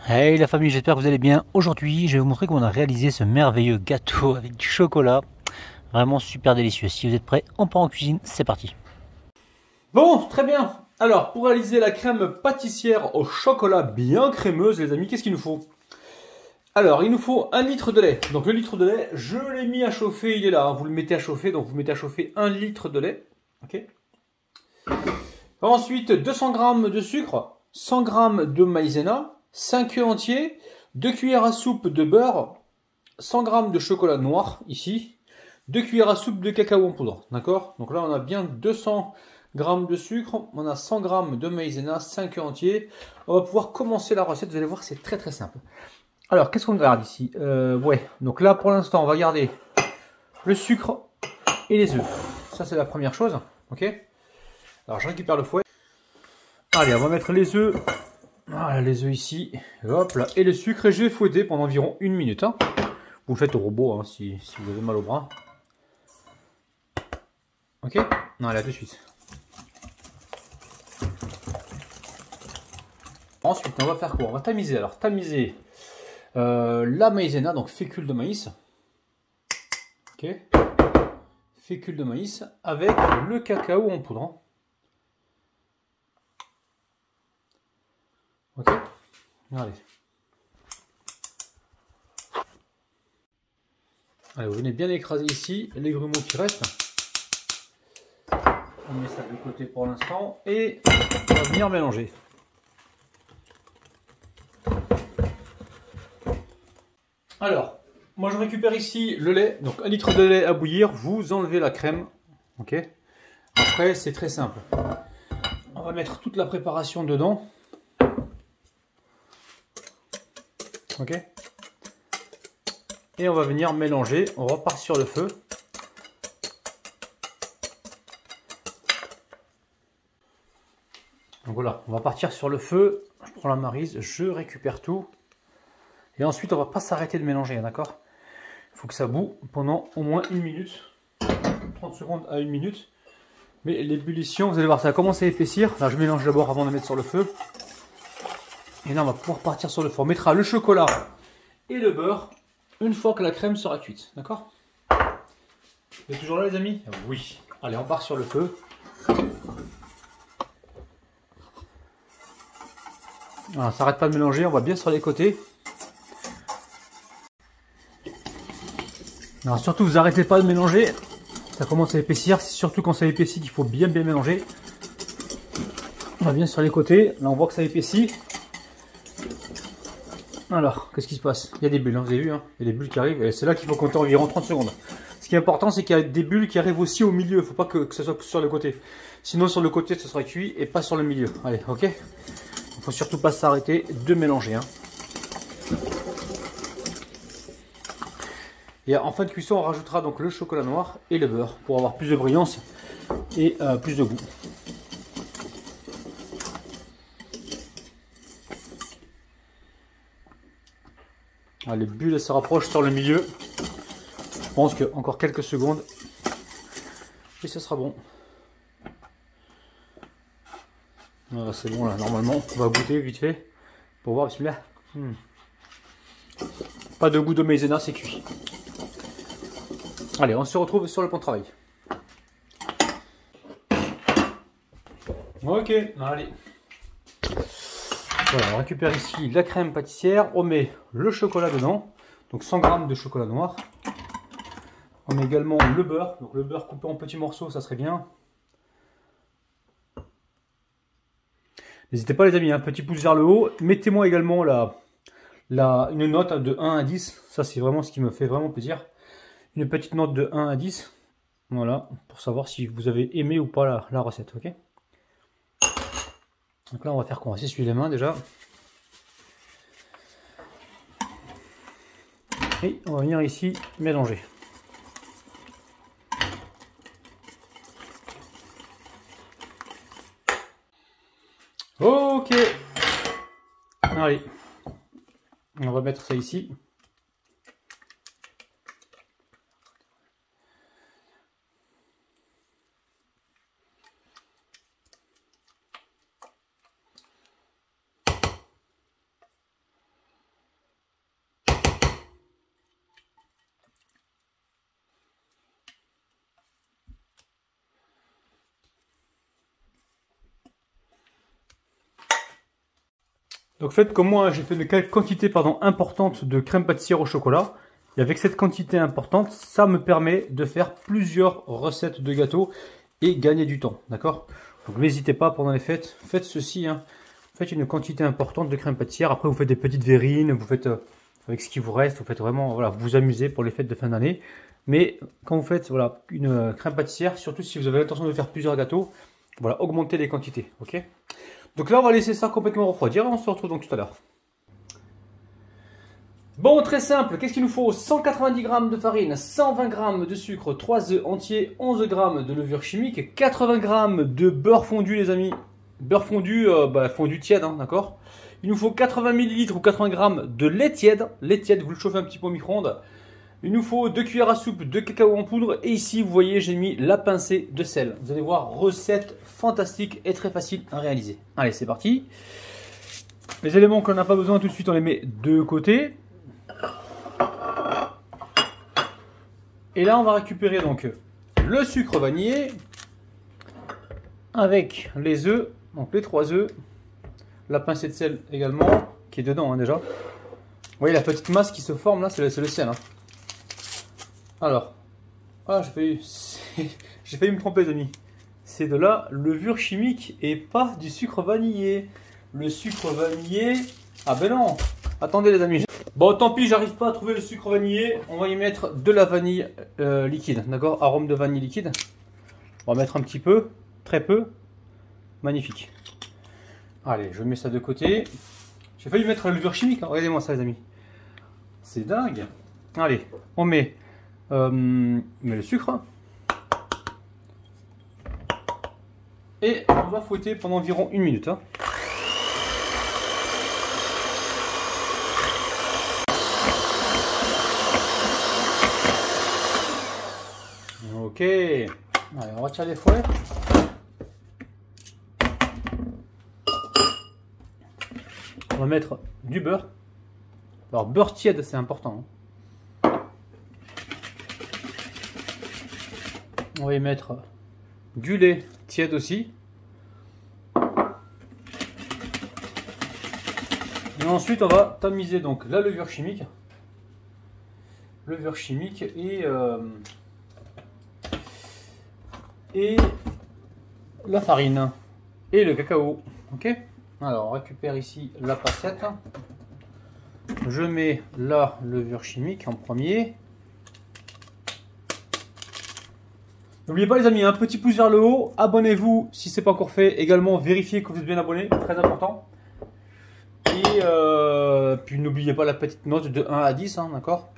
Hey la famille, j'espère que vous allez bien. Aujourd'hui, je vais vous montrer comment on a réalisé ce merveilleux gâteau avec du chocolat. Vraiment super délicieux. Si vous êtes prêts, on part en cuisine, c'est parti. Bon, très bien. Alors, pour réaliser la crème pâtissière au chocolat bien crémeuse, les amis, qu'est-ce qu'il nous faut? Alors, il nous faut 1 litre de lait. Donc, le litre de lait, je l'ai mis à chauffer, il est là, hein. Vous le mettez à chauffer, donc vous mettez à chauffer 1 litre de lait. Ok. Ensuite, 200 g de sucre, 100 g de maïzena, 5 œufs entiers, 2 cuillères à soupe de beurre, 100 g de chocolat noir, ici, 2 cuillères à soupe de cacao en poudre. D'accord? Donc là, on a bien 200 g de sucre, on a 100 g de maïzena, 5 œufs entiers. On va pouvoir commencer la recette, vous allez voir, c'est très très simple. Alors, qu'est-ce qu'on garde ici? Ouais, donc là, pour l'instant, on va garder le sucre et les œufs. Ça, c'est la première chose. Ok? Alors, je récupère le fouet. Allez, on va mettre les œufs. Voilà, les œufs ici. Hop là. Et le sucre, et je vais fouetter pendant environ 1 minute. Hein. Vous le faites au robot hein, si vous avez mal au bras. Ok? Non, allez, à tout de suite. Ensuite, on va faire quoi? On va tamiser. Alors, tamiser la maïzena, donc fécule de maïs. Ok? Fécule de maïs avec le cacao en poudre. Ok? Allez. Allez, vous venez bien écraser ici les grumeaux qui restent. On met ça de côté pour l'instant et on va venir mélanger. Alors, moi je récupère ici le lait, donc 1 litre de lait à bouillir, vous enlevez la crème. Ok. Après, c'est très simple. On va mettre toute la préparation dedans. Ok. Et on va venir mélanger. On repart sur le feu. Donc voilà, on va partir sur le feu. Je prends la maryse, je récupère tout. Et ensuite, on va pas s'arrêter de mélanger, d'accord? Il faut que ça boue pendant au moins 1 minute. 30 secondes à 1 minute. Mais l'ébullition, vous allez voir, ça va commencer à épaissir. Là, je mélange d'abord avant de mettre sur le feu. Et là, on va pouvoir partir sur le feu. On mettra le chocolat et le beurre une fois que la crème sera cuite. D'accord? Vous êtes toujours là, les amis? Oui. Allez, on part sur le feu. Voilà, ça n'arrête pas de mélanger. On va bien sur les côtés. Alors, surtout, vous n'arrêtez pas de mélanger. Ça commence à épaissir. C'est surtout quand ça épaissit qu'il faut bien mélanger. On va bien sur les côtés. Là, on voit que ça épaissit. Alors, qu'est-ce qui se passe? Il y a des bulles, hein, vous avez vu, hein, il y a des bulles qui arrivent, et c'est là qu'il faut compter environ 30 secondes. Ce qui est important, c'est qu'il y a des bulles qui arrivent aussi au milieu, il ne faut pas que ce soit sur le côté. Sinon, sur le côté, ce sera cuit, et pas sur le milieu. Allez, ok? Il ne faut surtout pas s'arrêter de mélanger. Hein. Et en fin de cuisson, on rajoutera donc le chocolat noir et le beurre, pour avoir plus de brillance et plus de goût. Ah, les bulles se rapprochent sur le milieu. Je pense que encore quelques secondes et ce sera bon. Voilà, c'est bon là, normalement. On va goûter vite fait pour voir. Bismillah. Pas de goût de maïzena, c'est cuit. Allez, on se retrouve sur le plan de travail. Ok, allez. Voilà, on récupère ici la crème pâtissière. On met le chocolat dedans. Donc 100 g de chocolat noir. On met également le beurre. Donc le beurre coupé en petits morceaux, ça serait bien. N'hésitez pas les amis, un petit pouce vers le haut. Mettez-moi également une note de 1 à 10. Ça c'est vraiment ce qui me fait vraiment plaisir. Une petite note de 1 à 10. Voilà, pour savoir si vous avez aimé ou pas la recette. Ok. Donc là on va faire quoi? On va s'essuyer les mains déjà. Et on va venir ici mélanger. Ok. Allez. On va mettre ça ici. Donc faites comme moi, j'ai fait une quantité importante de crème pâtissière au chocolat. Et avec cette quantité importante, ça me permet de faire plusieurs recettes de gâteaux et gagner du temps. D'accord? Donc n'hésitez pas pendant les fêtes, faites ceci. Hein. Faites une quantité importante de crème pâtissière. Après vous faites des petites verrines, vous faites avec ce qui vous reste, vous faites vraiment, voilà, vous amusez pour les fêtes de fin d'année. Mais quand vous faites voilà, une crème pâtissière, surtout si vous avez l'intention de faire plusieurs gâteaux, voilà, augmentez les quantités. Ok? Donc là, on va laisser ça complètement refroidir et on se retrouve donc tout à l'heure. Bon, très simple. Qu'est-ce qu'il nous faut? 190 g de farine, 120 g de sucre, 3 œufs entiers, 11 g de levure chimique, 80 g de beurre fondu, les amis. Beurre fondu, fondu tiède, hein, d'accord? Il nous faut 80 ml ou 80 g de lait tiède. Lait tiède, vous le chauffez un petit peu au micro-ondes. Il nous faut 2 cuillères à soupe de cacao en poudre. Et ici, vous voyez, j'ai mis la pincée de sel. Vous allez voir, recette fantastique et très facile à réaliser. Allez, c'est parti. Les éléments qu'on n'a pas besoin tout de suite, on les met de côté. Et là, on va récupérer donc le sucre vanillé avec les œufs, donc les 3 œufs, la pincée de sel également, qui est dedans hein, déjà. Vous voyez la petite masse qui se forme là, c'est le sel. Hein. Alors, ah, j'ai failli me tromper les amis. C'est de la levure chimique et pas du sucre vanillé. Le sucre vanillé, ah ben non, attendez les amis. Bon, tant pis, j'arrive pas à trouver le sucre vanillé. On va y mettre de la vanille liquide, d'accord? Arôme de vanille liquide. On va mettre un petit peu, très peu. Magnifique. Allez, je mets ça de côté. J'ai failli mettre la levure chimique. Hein. Regardez-moi ça, les amis. C'est dingue. Allez, on met le sucre. Et on va fouetter pendant environ 1 minute. Hein. Ok, allez, on retire les fouets. On va mettre du beurre. Alors beurre tiède, c'est important. On va y mettre du lait tiède aussi. Et ensuite, on va tamiser donc la levure chimique. Levure chimique et la farine et le cacao. Ok. Alors on récupère ici la passette. Je mets la levure chimique en premier. N'oubliez pas les amis, un petit pouce vers le haut. Abonnez-vous si ce n'est pas encore fait. Également vérifiez que vous êtes bien abonné, très important. Et puis n'oubliez pas la petite note de 1 à 10, hein, d'accord.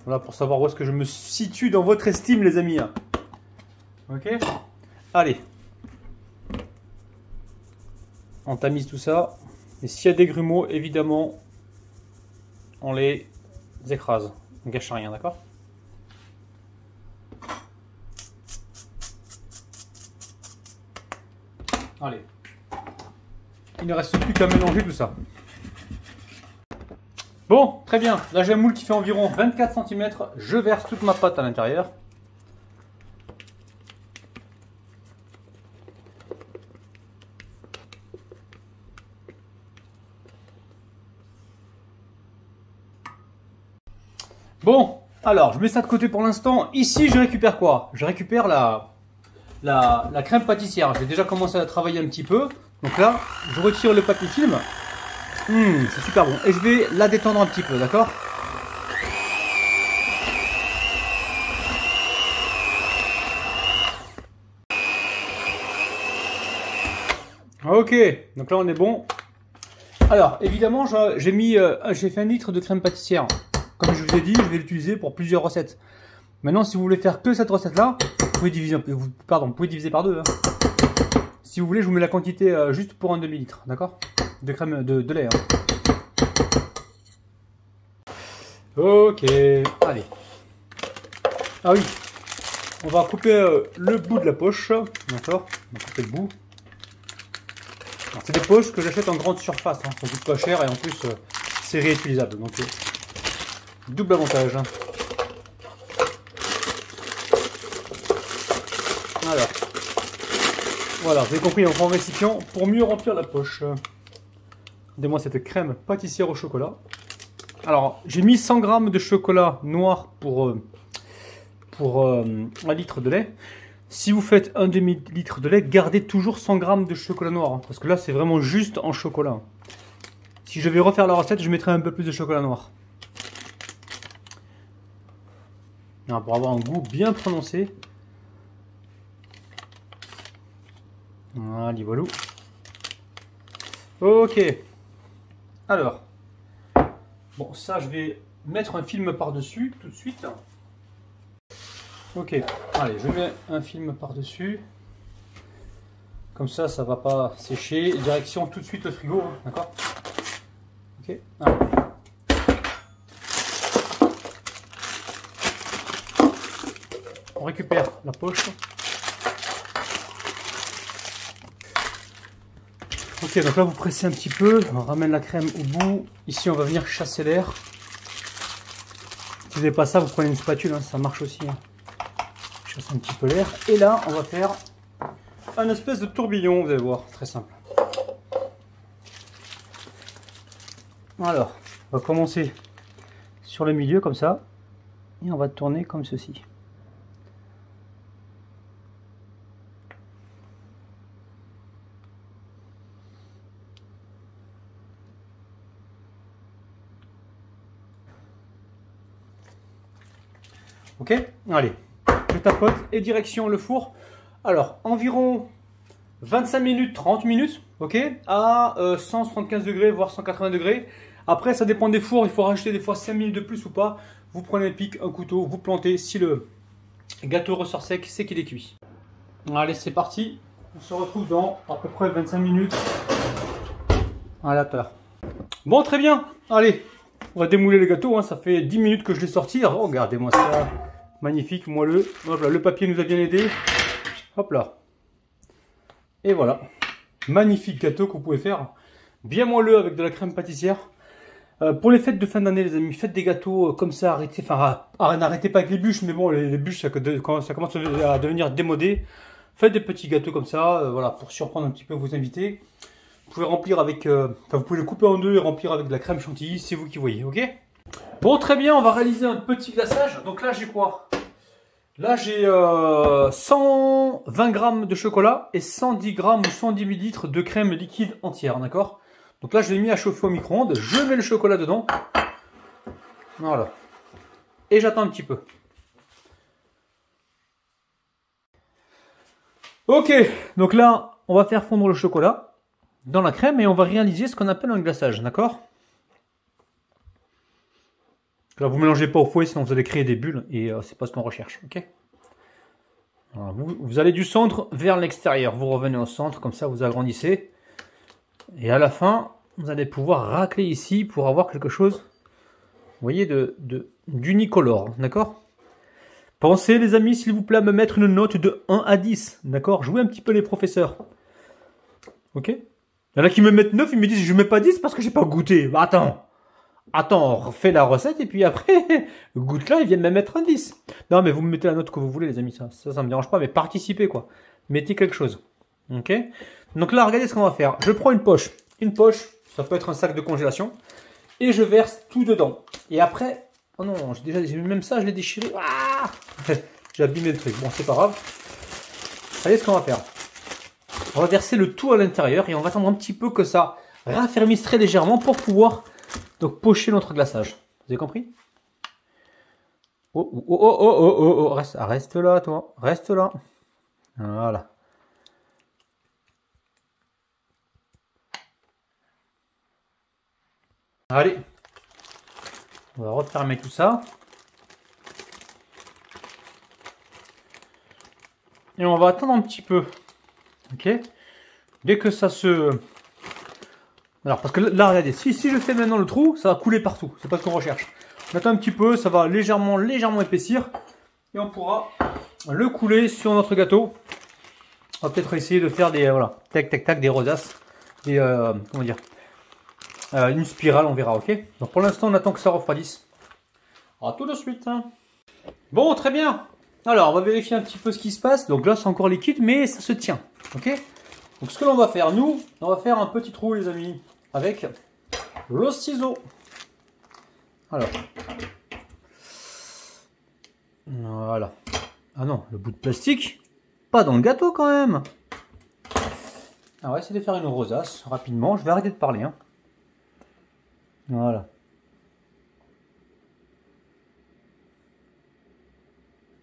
Voilà pour savoir où est-ce que je me situe dans votre estime les amis. Hein. Ok, allez, on tamise tout ça. Et s'il y a des grumeaux, évidemment, on les écrase. On ne gâche rien, d'accord? Allez, il ne reste plus qu'à mélanger tout ça. Bon, très bien. Là, j'ai un moule qui fait environ 24 cm. Je verse toute ma pâte à l'intérieur. Bon, alors, je mets ça de côté pour l'instant. Ici, je récupère quoi? Je récupère la crème pâtissière. J'ai déjà commencé à travailler un petit peu. Donc là, je retire le papier film. C'est super bon. Et je vais la détendre un petit peu, d'accord? Ok, donc là on est bon. Alors, évidemment, j'ai fait 1 litre de crème pâtissière. Comme je vous ai dit, je vais l'utiliser pour plusieurs recettes. Maintenant, si vous voulez faire que cette recette-là, vous pouvez diviser par 2. Hein. Si vous voulez, je vous mets la quantité juste pour un demi-litre, d'accord? De crème de lait. Hein. Ok, allez. Ah oui, on va couper le bout de la poche, d'accord? On va couper le bout. C'est des poches que j'achète en grande surface, hein. Ça coûte pas cher et en plus c'est réutilisable, donc double avantage. Hein. Alors, voilà, vous avez compris, on prend un récipient pour mieux remplir la poche. Regardez-moi cette crème pâtissière au chocolat. Alors, j'ai mis 100 g de chocolat noir pour 1 litre de lait. Si vous faites un demi-litre de lait, gardez toujours 100 g de chocolat noir. Hein, parce que là, c'est vraiment juste en chocolat. Si je vais refaire la recette, je mettrai un peu plus de chocolat noir. Alors, pour avoir un goût bien prononcé. Voilà, voilà. Ok. Alors. Bon, ça, je vais mettre un film par-dessus tout de suite. Ok. Allez, je mets un film par-dessus. Comme ça ne va pas sécher. Direction tout de suite le frigo, hein, d'accord? Ok. Allez. On récupère la poche. Ok, donc là vous pressez un petit peu, on ramène la crème au bout. Ici on va venir chasser l'air. Si vous n'avez pas ça, vous prenez une spatule, hein, ça marche aussi. Hein. Chasse un petit peu l'air. Et là, on va faire un espèce de tourbillon, vous allez voir, très simple. Alors, on va commencer sur le milieu comme ça. Et on va tourner comme ceci. Ok, allez, je tapote et direction le four. Alors, environ 25 minutes, 30 minutes, ok, à 175 degrés, voire 180 degrés. Après, ça dépend des fours, il faut rajouter des fois 5 minutes de plus ou pas. Vous prenez un pic, un couteau, vous plantez. Si le gâteau ressort sec, c'est qu'il est cuit. Allez, c'est parti. On se retrouve dans à peu près 25 minutes. À la peur. Bon, très bien. Allez, on va démouler le gâteau. Hein. Ça fait 10 minutes que je l'ai sorti. Oh, regardez-moi ça. Magnifique, moelleux. Hop là, le papier nous a bien aidé. Hop là. Et voilà. Magnifique gâteau que vous pouvez faire. Bien moelleux avec de la crème pâtissière. Pour les fêtes de fin d'année, les amis, faites des gâteaux comme ça. Arrêtez, enfin, n'arrêtez pas avec les bûches. Mais bon, les bûches, ça commence à devenir démodé. Faites des petits gâteaux comme ça. Voilà, pour surprendre un petit peu vos invités. Vous pouvez remplir avec... vous pouvez le couper en deux et remplir avec de la crème chantilly. C'est vous qui voyez, ok? Bon, très bien, on va réaliser un petit glaçage. Donc là, j'ai quoi? Là, j'ai 120 g de chocolat et 110 g ou 110 ml de crème liquide entière, d'accord? Donc là, je l'ai mis à chauffer au micro-ondes. Je mets le chocolat dedans. Voilà. Et j'attends un petit peu. Ok, donc là, on va faire fondre le chocolat dans la crème et on va réaliser ce qu'on appelle un glaçage, d'accord? Là, vous ne mélangez pas au fouet, sinon vous allez créer des bulles et c'est pas ce qu'on recherche, ok? Alors, vous allez du centre vers l'extérieur, vous revenez au centre, comme ça vous agrandissez. Et à la fin, vous allez pouvoir racler ici pour avoir quelque chose, vous voyez, d'unicolore, d'accord? Pensez les amis, s'il vous plaît, à me mettre une note de 1 à 10, d'accord? Jouez un petit peu les professeurs, ok? Il y en a qui me mettent 9, ils me disent je ne mets pas 10 parce que j'ai pas goûté. Bah, attends, on refait la recette et puis après, goûte là, ils viennent me mettre un 10. Non, mais vous me mettez la note que vous voulez, les amis, ça me dérange pas, mais participez, quoi. Mettez quelque chose. Ok? Donc là, regardez ce qu'on va faire. Je prends une poche. Une poche, ça peut être un sac de congélation. Et je verse tout dedans. Et après, oh non, même ça, je l'ai déchiré. Ah, j'ai abîmé le truc. Bon, c'est pas grave. Regardez ce qu'on va faire. On va verser le tout à l'intérieur et on va attendre un petit peu que ça raffermisse très légèrement pour pouvoir donc pocher notre glaçage. Vous avez compris? Oh. Reste là, toi. Reste là. Voilà. Allez. On va refermer tout ça. Et on va attendre un petit peu. Ok? Dès que ça se... Alors, parce que là, regardez, si je fais maintenant le trou, ça va couler partout. C'est pas ce qu'on recherche. On attend un petit peu, ça va légèrement épaissir. Et on pourra le couler sur notre gâteau. On va peut-être essayer de faire des, voilà, tac, des rosaces. Des, comment dire, une spirale, on verra, ok? Donc pour l'instant, on attend que ça refroidisse. À tout de suite. Hein. Bon, très bien. Alors, on va vérifier un petit peu ce qui se passe. Donc là, c'est encore liquide, mais ça se tient, ok? Donc ce que l'on va faire, nous, on va faire un petit trou, les amis, avec le ciseau. Alors. Voilà. Ah non, le bout de plastique, pas dans le gâteau quand même. Alors, on va essayer de faire une rosace rapidement. Je vais arrêter de parler. Hein. Voilà.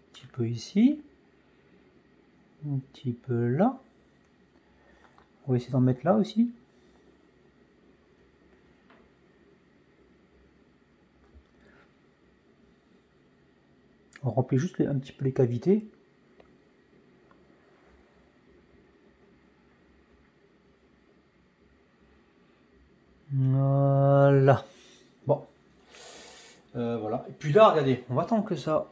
Un petit peu ici. Un petit peu là. On va essayer d'en mettre là aussi. On remplit juste un petit peu les cavités. Voilà. Bon. Voilà. Et puis là, regardez, on va attendre que ça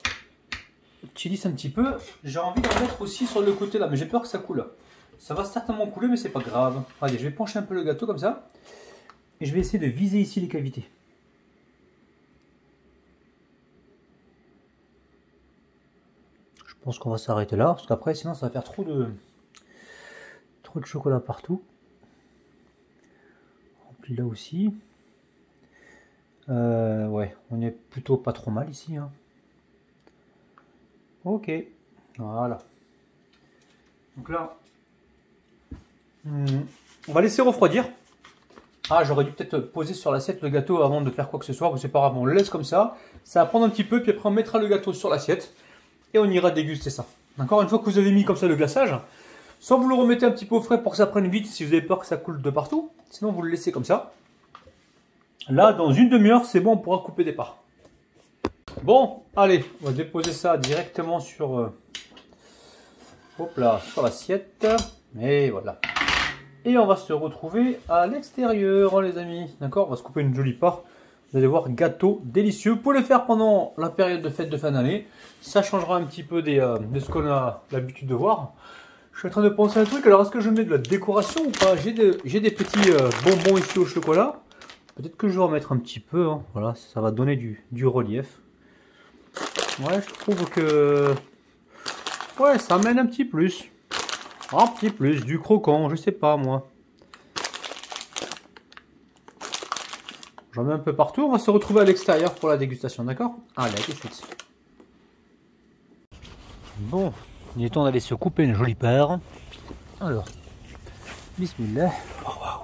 utilise un petit peu. J'ai envie de mettre aussi sur le côté là, mais j'ai peur que ça coule. Ça va certainement couler, mais c'est pas grave. Allez, je vais pencher un peu le gâteau comme ça. Et je vais essayer de viser ici les cavités. Je pense qu'on va s'arrêter là, parce qu'après, sinon, ça va faire trop de chocolat partout. Rempli là aussi. Ouais, on est plutôt pas trop mal ici. Hein. Ok, voilà. Donc là, on va laisser refroidir. Ah, j'aurais dû peut-être poser sur l'assiette le gâteau avant de faire quoi que ce soit, mais c'est pas grave, on le laisse comme ça. Ça va prendre un petit peu, puis après on mettra le gâteau sur l'assiette et on ira déguster ça. D'accord, une fois que vous avez mis comme ça le glaçage, soit vous le remettez un petit peu au frais pour que ça prenne vite si vous avez peur que ça coule de partout, sinon vous le laissez comme ça. Là, dans une demi-heure, c'est bon, on pourra couper des parts. Bon, allez, on va déposer ça directement sur, hop là, sur l'assiette. Et voilà. Et on va se retrouver à l'extérieur, les amis. D'accord, on va se couper une jolie part. Vous allez voir, gâteau délicieux. Vous pouvez le faire pendant la période de fête de fin d'année. Ça changera un petit peu de ce qu'on a l'habitude de voir. Je suis en train de penser à un truc. Alors, est-ce que je mets de la décoration ou pas? J'ai des petits bonbons ici au chocolat. Peut-être que je vais en mettre un petit peu. Hein. Voilà, ça va donner du relief. Ouais, je trouve que... Ouais, ça amène un petit plus. Un petit plus, du croquant, je sais pas moi. J'en mets un peu partout. On va se retrouver à l'extérieur pour la dégustation, d'accord? Allez, à tout de suite. Bon, il est temps d'aller se couper une jolie paire. Alors, bismillah. Oh, wow.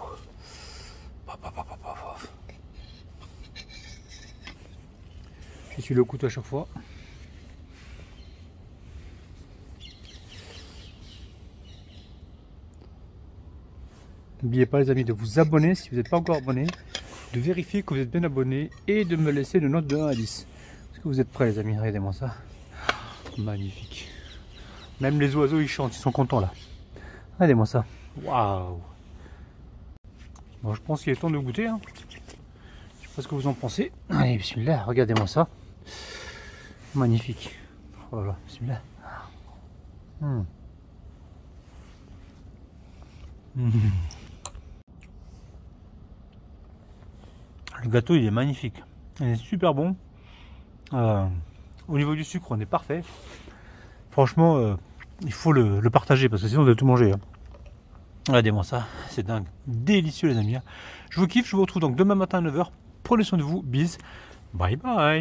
J'essuie le couteau à chaque fois. N'oubliez pas les amis de vous abonner si vous n'êtes pas encore abonné, de vérifier que vous êtes bien abonné et de me laisser une note de 1 à 10. Est-ce que vous êtes prêts les amis? Regardez-moi ça. Magnifique. Même les oiseaux ils chantent, ils sont contents là. Regardez-moi ça. Waouh. Bon, je pense qu'il est temps de goûter. Hein. Je sais pas ce que vous en pensez. Allez, bismillah, regardez-moi ça. Magnifique. Voilà, bismillah. Le gâteau il est magnifique, il est super bon. Au niveau du sucre on est parfait. Franchement il faut le partager parce que sinon vous allez tout manger. Hein. Regardez-moi ça, c'est dingue, délicieux les amis. Je vous kiffe, je vous retrouve donc demain matin à 9 h. Prenez soin de vous, bis, bye bye.